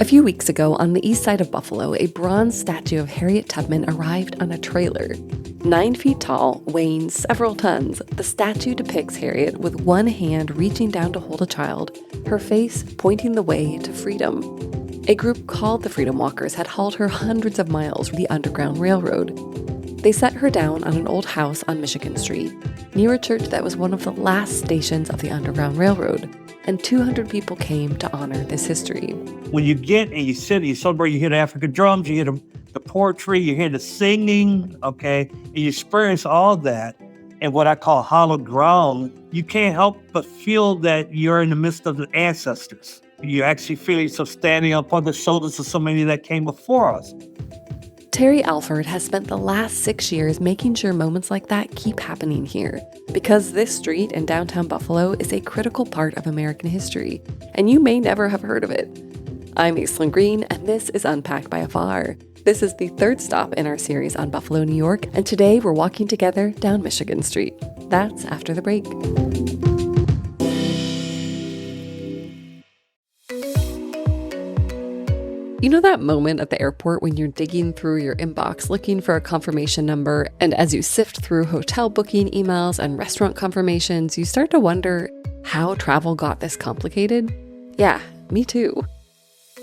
few weeks ago, on the east side of Buffalo, a bronze statue of Harriet Tubman arrived on a trailer. 9 feet tall, weighing several tons, the statue depicts Harriet with one hand reaching down to hold a child, her face pointing the way to freedom. A group called the Freedom Walkers had hauled her hundreds of miles from the Underground Railroad. They set her down on an old house on Michigan Street, near a church that was one of the last stations of the Underground Railroad, and 200 people came to honor this history. When you get and you sit and you celebrate, you hear the African drums, you hear the poetry, you hear the singing, okay? And you experience all that in what I call hallowed ground. You can't help but feel that you're in the midst of the ancestors. You actually feel yourself standing upon the shoulders of so many that came before us. Terry Alford has spent the last 6 years making sure moments like that keep happening here, because this street in downtown Buffalo is a critical part of American history, and you may never have heard of it. I'm Aislyn Greene, and this is Unpacked by Afar. This is the third stop in our series on Buffalo, New York, and today we're walking together down Michigan Street. That's after the break. You know that moment at the airport when you're digging through your inbox looking for a confirmation number, and as you sift through hotel booking emails and restaurant confirmations, you start to wonder how travel got this complicated? Yeah, me too.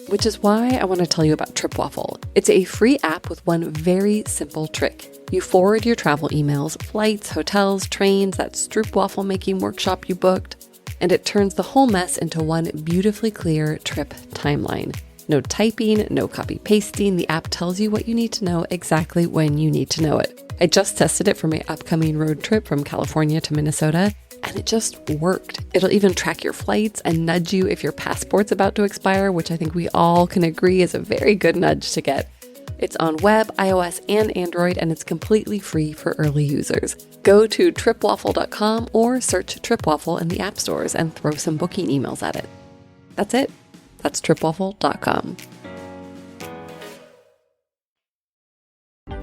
Which is why I want to tell you about TripWaffle. It's a free app with one very simple trick. You forward your travel emails, flights, hotels, trains, that stroop waffle making workshop you booked, and it turns the whole mess into one beautifully clear trip timeline. No typing, no copy pasting. The app tells you what you need to know exactly when you need to know it. I just tested it for my upcoming road trip from California to Minnesota, and it just worked. It'll even track your flights and nudge you if your passport's about to expire, which I think we all can agree is a very good nudge to get. It's on web, iOS, and Android, and it's completely free for early users. Go to tripwaffle.com or search TripWaffle in the app stores and throw some booking emails at it. That's it. That's tripwaffle.com.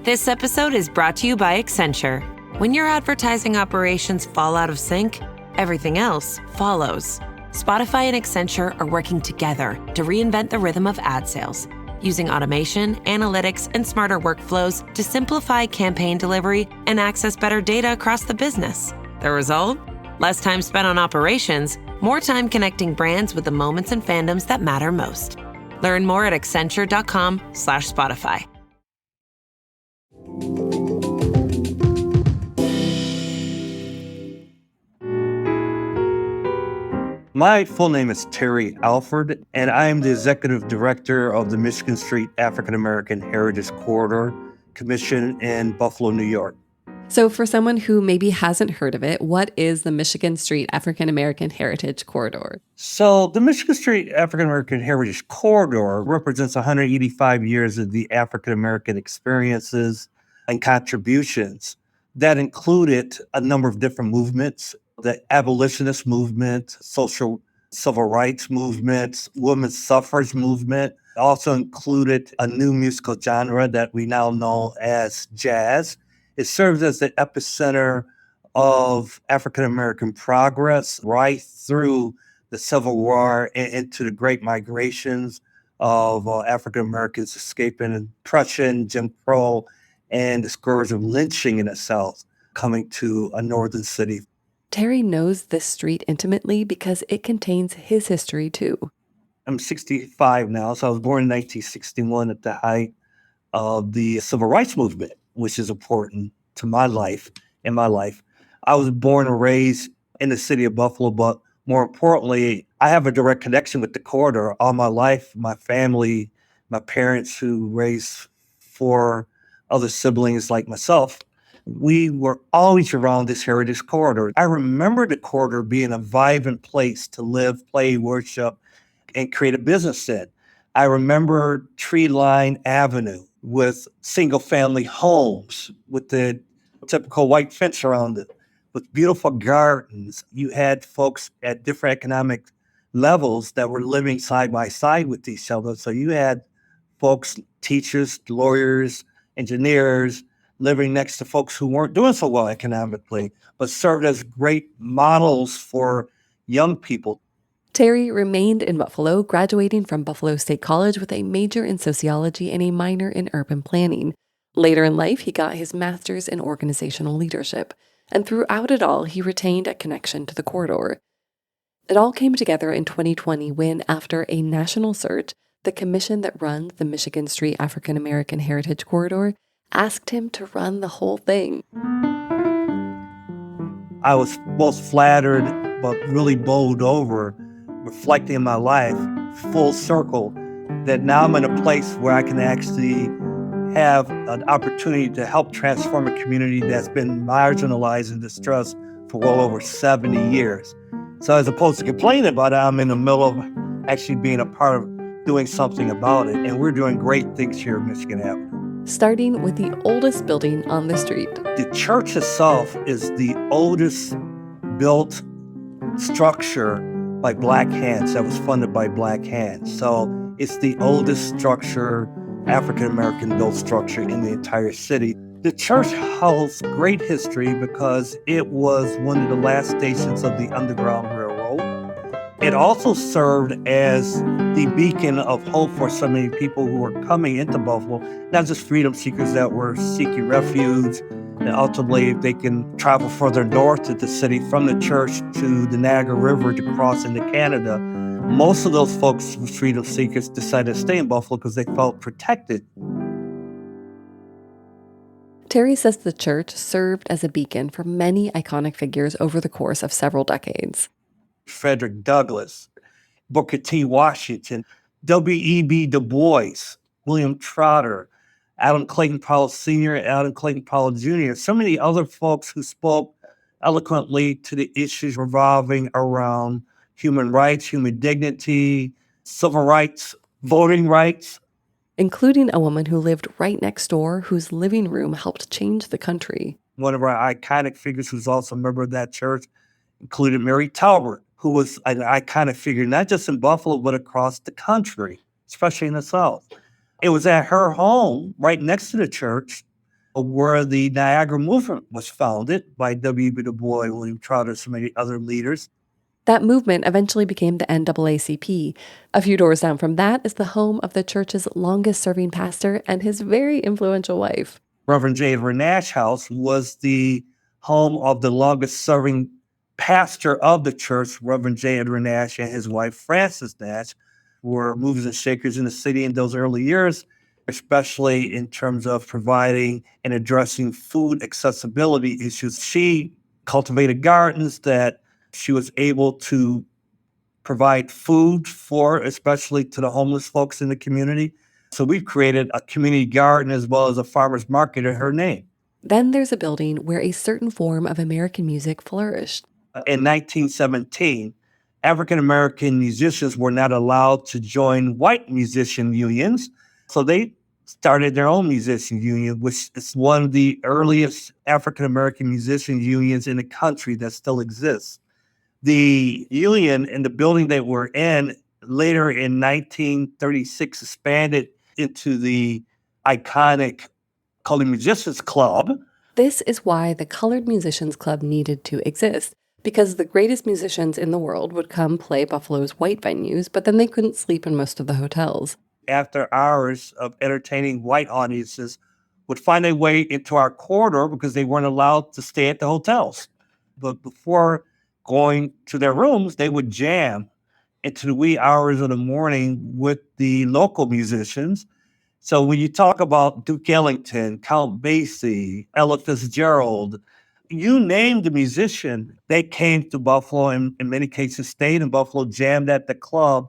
This episode is brought to you by Accenture. When your advertising operations fall out of sync, everything else follows. Spotify and Accenture are working together to reinvent the rhythm of ad sales, using automation, analytics, and smarter workflows to simplify campaign delivery and access better data across the business. The result? Less time spent on operations, more time connecting brands with the moments and fandoms that matter most. Learn more at accenture.com/Spotify. My full name is Terry Alford, and I am the Executive Director of the Michigan Street African American Heritage Corridor Commission in Buffalo, New York. So for someone who maybe hasn't heard of it, what is the Michigan Street African American Heritage Corridor? So the Michigan Street African American Heritage Corridor represents 185 years of the African American experiences and contributions that included a number of different movements: the abolitionist movement, social civil rights movement, women's suffrage movement. Also included a new musical genre that we now know as jazz. It serves as the epicenter of African American progress right through the Civil War and into the great migrations of African Americans escaping oppression, Jim Crow, and the scourge of lynching in itself coming to a northern city. Terry knows this street intimately because it contains his history too. I'm 65 now, so I was born in 1961 at the height of the Civil Rights Movement, which is important to my life, in my life. I was born and raised in the city of Buffalo, but more importantly, I have a direct connection with the corridor. All my life, my family, my parents who raised 4 other siblings like myself, we were always around this heritage corridor. I remember the corridor being a vibrant place to live, play, worship, and create a business in. I remember tree-lined avenue with single-family homes with the typical white fence around it, with beautiful gardens. You had folks at different economic levels that were living side by side with each other. So you had folks, teachers, lawyers, engineers, living next to folks who weren't doing so well economically, but served as great models for young people. Terry remained in Buffalo, graduating from Buffalo State College with a major in sociology and a minor in urban planning. Later in life, he got his master's in organizational leadership, and throughout it all, he retained a connection to the corridor. It all came together in 2020 when, after a national search, the commission that runs the Michigan Street African American Heritage Corridor asked him to run the whole thing. I was both flattered but really bowled over, reflecting in my life, full circle, that now I'm in a place where I can actually have an opportunity to help transform a community that's been marginalized and distressed for well over 70 years. So as opposed to complaining about it, I'm in the middle of actually being a part of doing something about it. And we're doing great things here in Michigan Avenue. Starting with the oldest building on the street. The church itself is the oldest built structure by Black hands that was funded by Black hands. So it's the oldest structure, African-American built structure in the entire city. The church holds great history because it was one of the last stations of the Underground Railroad. It also served as the beacon of hope for so many people who were coming into Buffalo, not just freedom seekers that were seeking refuge, and ultimately they can travel further north to the city from the church to the Niagara River to cross into Canada. Most of those folks, freedom seekers, decided to stay in Buffalo because they felt protected. Terry says the church served as a beacon for many iconic figures over the course of several decades. Frederick Douglass, Booker T. Washington, W.E.B. Du Bois, William Trotter, Adam Clayton Powell Sr., Adam Clayton Powell Jr., so many other folks who spoke eloquently to the issues revolving around human rights, human dignity, civil rights, voting rights. Including a woman who lived right next door whose living room helped change the country. One of our iconic figures who's also a member of that church included Mary Talbert, who was an iconic figure, not just in Buffalo, but across the country, especially in the South. It was at her home, right next to the church, where the Niagara Movement was founded by W.E.B. Du Bois, William Trotter, so many other leaders. That movement eventually became the NAACP. A few doors down from that is the home of the church's longest-serving pastor and his very influential wife. Reverend J. Edward Nash House was the home of the longest-serving pastor of the church, Reverend J. Edward Nash, and his wife, Frances Nash, were movers and shakers in the city in those early years, especially in terms of providing and addressing food accessibility issues. She cultivated gardens that she was able to provide food for, especially to the homeless folks in the community. So we've created a community garden as well as a farmer's market in her name. Then there's a building where a certain form of American music flourished. In 1917, African-American musicians were not allowed to join white musician unions. So they started their own musician union, which is one of the earliest African-American musician unions in the country that still exists. The union and the building they were in later in 1936 expanded into the iconic Colored Musicians Club. This is why the Colored Musicians Club needed to exist, because the greatest musicians in the world would come play Buffalo's white venues, but then they couldn't sleep in most of the hotels. After hours of entertaining white audiences would find their way into our corridor because they weren't allowed to stay at the hotels. But before going to their rooms, they would jam into the wee hours of the morning with the local musicians. So when you talk about Duke Ellington, Count Basie, Ella Fitzgerald, you name the musician, they came to Buffalo and in many cases stayed in Buffalo, jammed at the club.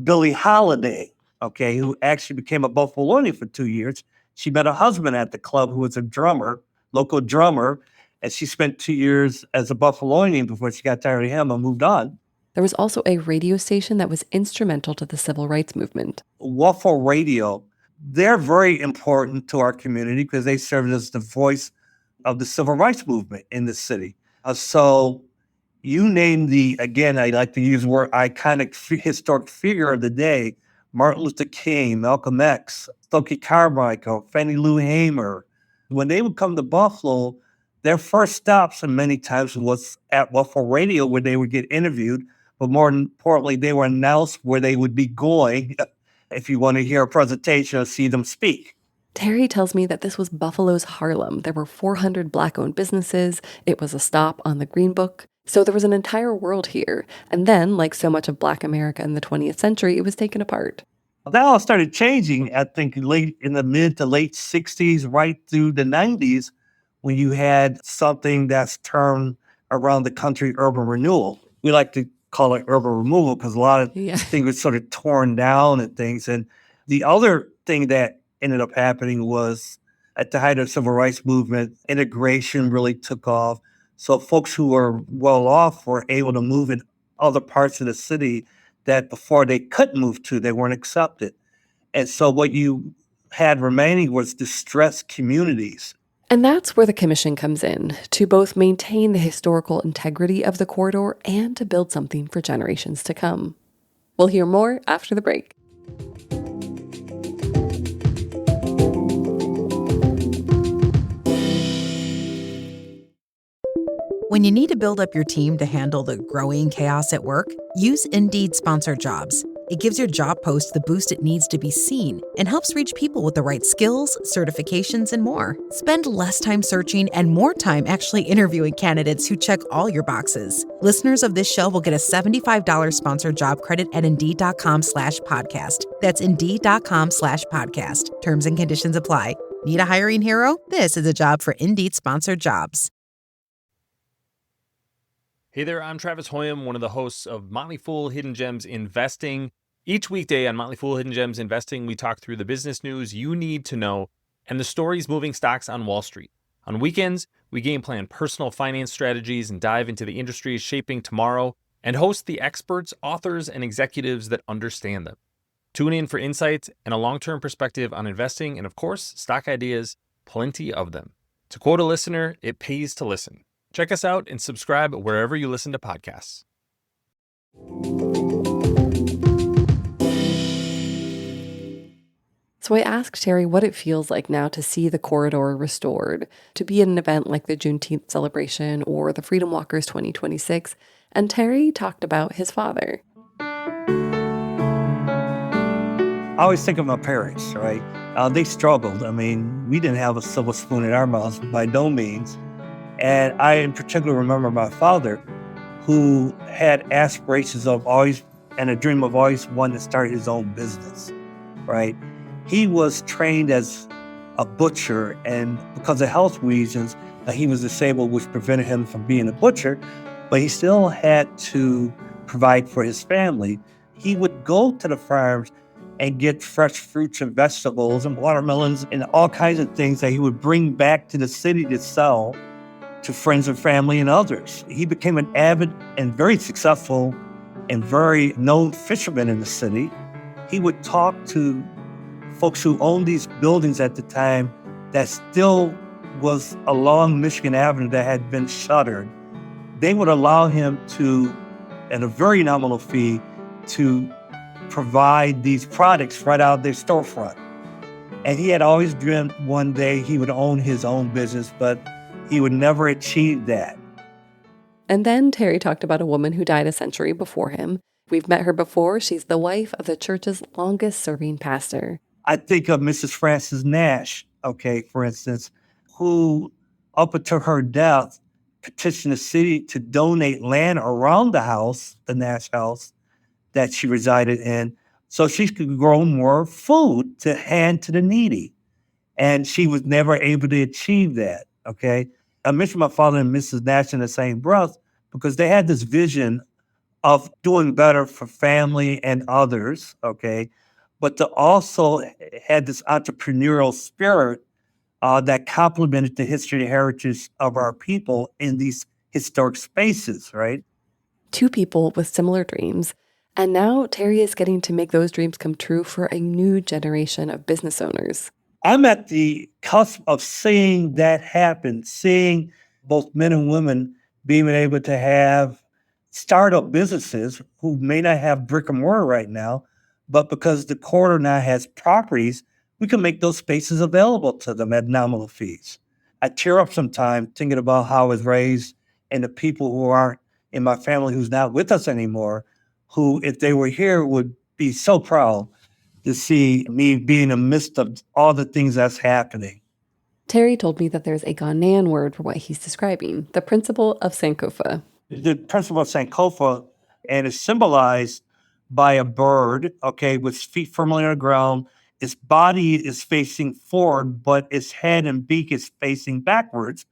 Billie Holiday, okay, who actually became a Buffalonian for 2 years. She met a husband at the club who was a drummer, local drummer, and she spent 2 years as a Buffalonian before she got tired of him and moved on. There was also a radio station that was instrumental to the civil rights movement. Waffle Radio, they're very important to our community because they served as the voice of the civil rights movement in the city. So you name the, again, I like to use the word iconic historic figure of the day, Martin Luther King, Malcolm X, Stokely Carmichael, Fannie Lou Hamer. When they would come to Buffalo, their first stops, and many times was at Waffle Radio where they would get interviewed but more importantly, they were announced where they would be going if you want to hear a presentation or see them speak. Terry tells me that this was Buffalo's Harlem. There were 400 Black-owned businesses. It was a stop on the Green Book. So there was an entire world here. And then, like so much of Black America in the 20th century, it was taken apart. That all started changing, I think, late in the mid to late 60s, right through the 90s, when you had something that's termed around the country urban renewal. We like to call it urban removal because a lot of things were sort of torn down and things. And the other thing that ended up happening was at the height of the civil rights movement, integration really took off. So folks who were well off were able to move in other parts of the city that before they could move to, they weren't accepted. And so what you had remaining was distressed communities. And that's where the commission comes in, to both maintain the historical integrity of the corridor and to build something for generations to come. We'll hear more after the break. When you need to build up your team to handle the growing chaos at work, use Indeed Sponsored Jobs. It gives your job post the boost it needs to be seen and helps reach people with the right skills, certifications, and more. Spend less time searching and more time actually interviewing candidates who check all your boxes. Listeners of this show will get a $75 sponsored job credit at Indeed.com/podcast. That's Indeed.com/podcast. Terms and conditions apply. Need a hiring hero? This is a job for Indeed Sponsored Jobs. Hey there, I'm Travis Hoyam, one of the hosts of Motley Fool Hidden Gems Investing. Each weekday on Motley Fool Hidden Gems Investing, we talk through the business news you need to know and the stories moving stocks on Wall Street. On weekends, we game plan personal finance strategies and dive into the industries shaping tomorrow and host the experts, authors, and executives that understand them. Tune in for insights and a long-term perspective on investing and, of course, stock ideas, plenty of them. To quote a listener, it pays to listen. Check us out and subscribe wherever you listen to podcasts. So I asked Terry what it feels like now to see the corridor restored, to be at an event like the Juneteenth celebration or the Freedom Walkers 2026, and Terry talked about his father. I always think of my parents, right? They struggled. I mean, we didn't have a silver spoon in our mouths by no means. And I in particular remember my father, who had aspirations of always, and a dream of always wanting to start his own business, right? He was trained as a butcher, and because of health reasons, he was disabled, which prevented him from being a butcher, but he still had to provide for his family. He would go to the farms and get fresh fruits and vegetables and watermelons and all kinds of things that he would bring back to the city to sell to friends and family and others. He became an avid and very successful and very known fisherman in the city. He would talk to folks who owned these buildings at the time that still was along Michigan Avenue that had been shuttered. They would allow him to, at a very nominal fee, to provide these products right out of their storefront. And he had always dreamed one day he would own his own business, but he would never achieve that. And then Terry talked about a woman who died a century before him. We've met her before. She's the wife of the church's longest-serving pastor. I think of Mrs. Frances Nash, for instance, who, up until her death, petitioned the city to donate land around the house, the Nash house, that she resided in, so she could grow more food to hand to the needy. And she was never able to achieve that, I mentioned my father and Mrs. Nash in the same breath because they had this vision of doing better for family and others, but to also had this entrepreneurial spirit that complemented the history and heritage of our people in these historic spaces, right? Two people with similar dreams. And now Terry is getting to make those dreams come true for a new generation of business owners. I'm at the cusp of seeing that happen, seeing both men and women being able to have startup businesses who may not have brick and mortar right now, but because the corridor now has properties, we can make those spaces available to them at nominal fees. I tear up sometimes thinking about how I was raised and the people who aren't in my family who's not with us anymore, who, if they were here, would be so proud to see me being in the midst of all the things that's happening. Terry told me that there's a Ghanaian word for what he's describing, the principle of Sankofa. The principle of Sankofa, and it's symbolized by a bird, okay, with feet firmly on the ground. Its body is facing forward, but its head and beak is facing backwards.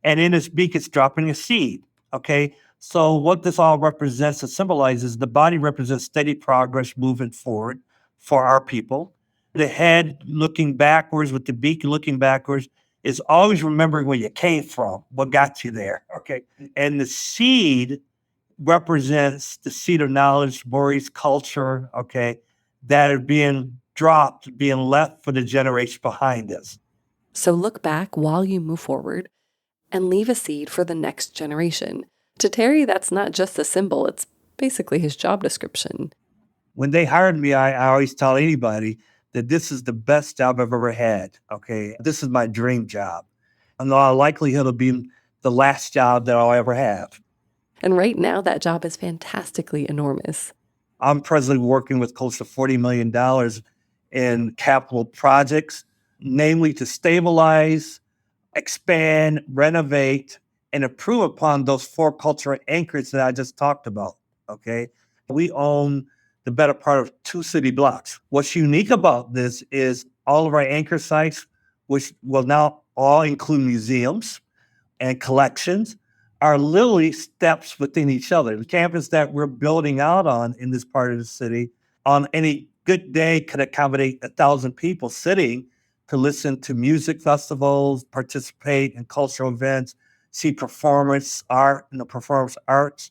And in its beak, it's dropping a seed, okay? So what this all represents and symbolizes, the body represents steady progress moving forward for our people. The head looking backwards with the beak looking backwards is always remembering where you came from, what got you there, okay? And the seed represents the seed of knowledge, stories, culture, okay, that are being dropped, being left for the generation behind us. So look back while you move forward and leave a seed for the next generation. To Terry, that's not just a symbol, it's basically his job description. When they hired me, I always tell anybody that this is the best job I've ever had, okay? This is my dream job. And the likelihood it'll be the last job that I'll ever have. And right now, that job is fantastically enormous. I'm presently working with close to $40 million in capital projects, namely to stabilize, expand, renovate, and improve upon those 4 cultural anchors that I just talked about, okay? We own the better part of 2 city blocks. What's unique about this is all of our anchor sites, which will now all include museums and collections, are literally steps within each other. The campus that we're building out on in this part of the city, on any good day, could accommodate 1,000 people sitting to listen to music festivals, participate in cultural events, see performance art and the performance arts.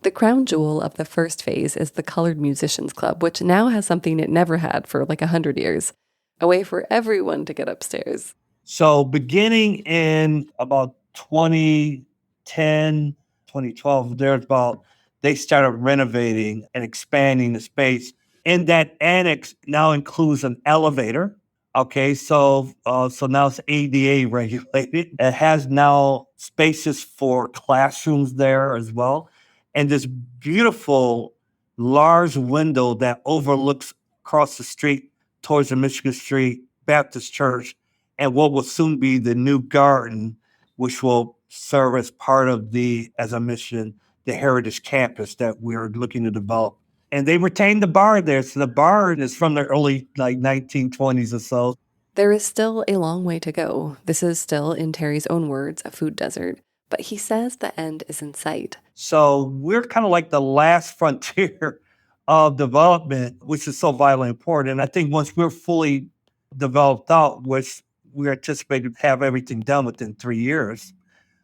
The crown jewel of the first phase is the Colored Musicians Club, which now has something it never had for like 100 years, a way for everyone to get upstairs. So beginning in about 2010, 2012, they started renovating and expanding the space. And that annex now includes an elevator. Okay, so now it's ADA regulated. It has now spaces for classrooms there as well. And this beautiful large window that overlooks across the street towards the Michigan Street Baptist Church and what will soon be the new garden, which will serve as part of as I mentioned, the Heritage Campus that we're looking to develop. And they retained the bar there. So the bar is from the early 1920s or so. There is still a long way to go. This is still, in Terry's own words, a food desert. But he says the end is in sight. So we're kind of like the last frontier of development, which is so vitally important. And I think once we're fully developed out, which we anticipate to have everything done within 3 years,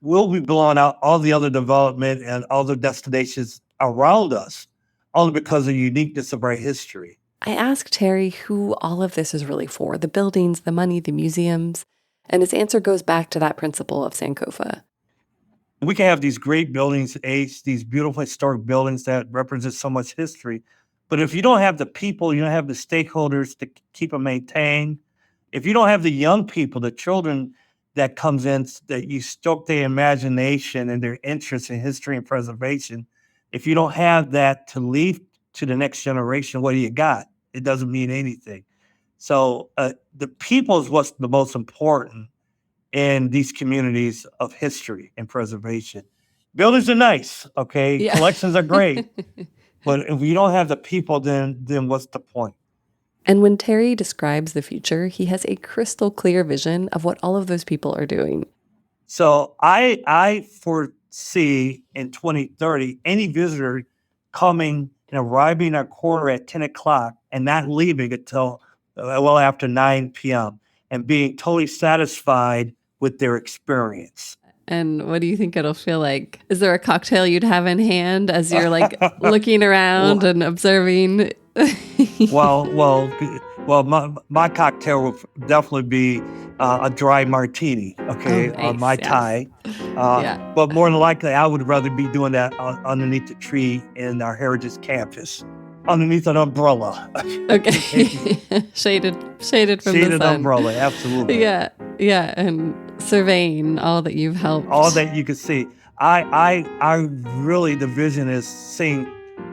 we'll be blowing out all the other development and other destinations around us, only because of the uniqueness of our history. I asked Terry who all of this is really for, the buildings, the money, the museums, and his answer goes back to that principle of Sankofa. We can have these great buildings, these beautiful historic buildings that represent so much history. But if you don't have the people, you don't have the stakeholders to keep them maintained, if you don't have the young people, the children that comes in, that you stoke their imagination and their interest in history and preservation, if you don't have that to leave to the next generation, what do you got? It doesn't mean anything. So the people is what's the most important in these communities of history and preservation. Buildings are nice, okay? Yeah. Collections are great. But if you don't have the people, then what's the point? And when Terry describes the future, he has a crystal clear vision of what all of those people are doing. So I foresee in 2030, any visitor coming and arriving at quarter at 10 o'clock and not leaving until well after 9 p.m. and being totally satisfied with their experience. And what do you think it'll feel like? Is there a cocktail you'd have in hand as you're like looking around and observing? Well, my cocktail will definitely be a dry martini, okay, on my tie. But more than likely, I would rather be doing that underneath the tree in our Heritage Campus, underneath an umbrella. Okay, shaded from the sun. Shaded umbrella, absolutely. Yeah, and surveying all that you've helped. All that you can see. I really, the vision is seeing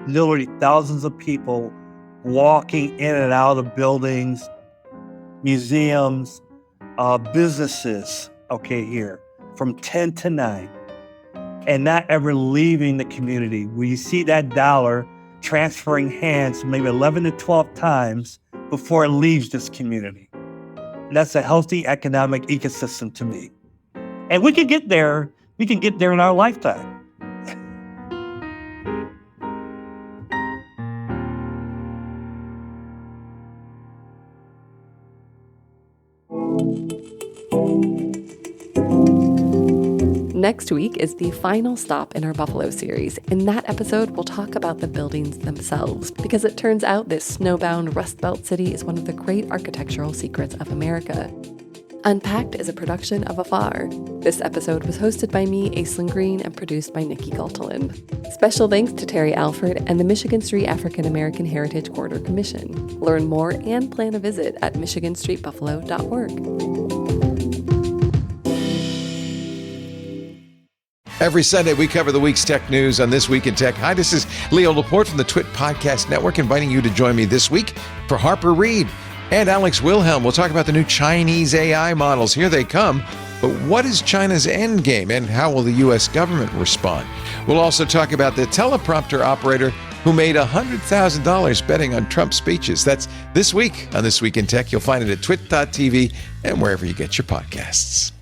literally thousands of people walking in and out of buildings, museums, businesses, here from 10 to 9, and not ever leaving the community. Where you see that dollar transferring hands maybe 11 to 12 times before it leaves this community. And that's a healthy economic ecosystem to me. And we can get there. We can get there in our lifetime. Next week is the final stop in our Buffalo series. In that episode, we'll talk about the buildings themselves, because it turns out this snowbound Rust Belt city is one of the great architectural secrets of America. Unpacked is a production of Afar. This episode was hosted by me, Aislyn Greene, and produced by Nikki Galtelin. Special thanks to Terry Alford and the Michigan Street African American Heritage Quarter Commission. Learn more and plan a visit at michiganstreetbuffalo.org. Every Sunday, we cover the week's tech news on This Week in Tech. Hi, this is Leo Laporte from the Twit Podcast Network, inviting you to join me this week for Harper Reed and Alex Wilhelm. We'll talk about the new Chinese AI models. Here they come. But what is China's end game, and how will the U.S. government respond? We'll also talk about the teleprompter operator who made $100,000 betting on Trump speeches. That's this week on This Week in Tech. You'll find it at twit.tv and wherever you get your podcasts.